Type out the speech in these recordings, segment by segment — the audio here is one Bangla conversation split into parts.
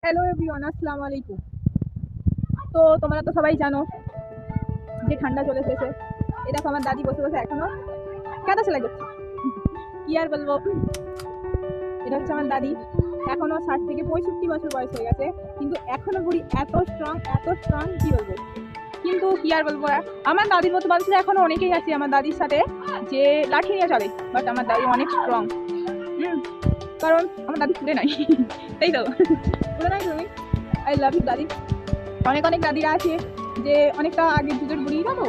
হ্যালো এভরিওয়ান, আসসালামু আলাইকুম। তো তোমরা তো সবাই জানো যে ঠান্ডা চলে এসেছে। এই দেখো আমার দাদি বসে বসে এখনো কাঁদা সেলাই করছে। কি আর বলবো, এটা হচ্ছে আমার দাদি। এখনো 60 থেকে 65 বছর বয়স হয়ে গেছে, কিন্তু এখনো বুড়ি এত স্ট্রং, এত স্ট্রং, কি বলবো। কিন্তু কি আর বলবো, আমার দাদির মতো মানুষরা এখনো অনেকেই আছে আমার দাদির সাথে যে লাঠি নিয়ে চলে, বাট আমার দাদি অনেক স্ট্রং। কারণ আমার দাদি পুড়ে নাই। তাই তো, পুড়ে নাই তুমি। আই লাভ ইউ দাদি। অনেক অনেক দাদিরা আছে যে অনেকটা আগের যুগের বুড়িরা, তো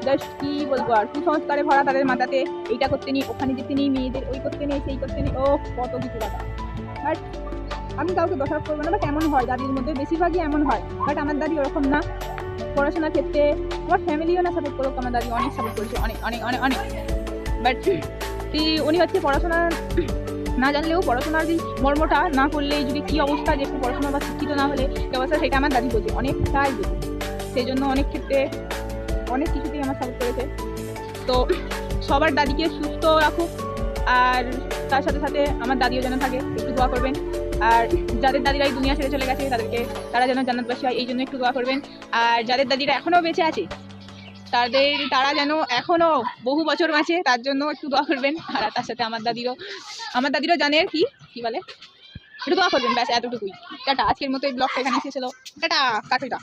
জাস্ট কি বলবো, আর কুসংস্কারে ভরা তাদের মাথাতে। এইটা করতে নেই, ওখানে যেতে নেই, মেয়েদের ওই করতে নেই, সেই করতে নেই, ও কত কিছু কথা। বাট আমি কাউকে দোষারোপ করবো না, বাট এমন হয় দাদির মধ্যে, বেশিরভাগই এমন হয়। বাট আমার দাদি ওরকম না। পড়াশোনার ক্ষেত্রে আমার ফ্যামিলিও না সাপোর্ট করুক, আমার দাদি অনেক সাপোর্ট করেছে, অনেক অনেক অনেক অনেক। বাট উনি হচ্ছে পড়াশোনা না জানলেও পড়াশোনার যে মর্মটা না করলে যদি কি অবস্থা, যে একটু পড়াশোনা বা শিক্ষিত না হলে কি অবস্থা, সেটা আমার দাদি বোঝে, অনেকটাই বোঝে। সেই জন্য অনেক ক্ষেত্রে অনেক কিছুতেই আমার সাপোর্ট করেছে। তো সবার দাদিকে সুস্থ রাখুক, আর তার সাথে সাথে আমার দাদিও যেন থাকে, একটু দোয়া করবেন। আর যাদের দাদিরা এই দুনিয়া ছেড়ে চলে গেছে তারা যেন জান্নাতবাসী হয়, এই জন্য একটু দোয়া করবেন। আর যাদের দাদিরা এখনো বেঁচে আছে তারা যেন এখনো বহু বছর বাঁচে, তার জন্য একটু দোয়া করবেন। আর তার সাথে আমার দাদিরও জানে কি কি বলে, একটু দোয়া করবেন, ব্যাস এতটুকুই। টাটা, আজকের মতো এই ব্লগটা এখানে শেষ হলো। টাটা, কাটুটা।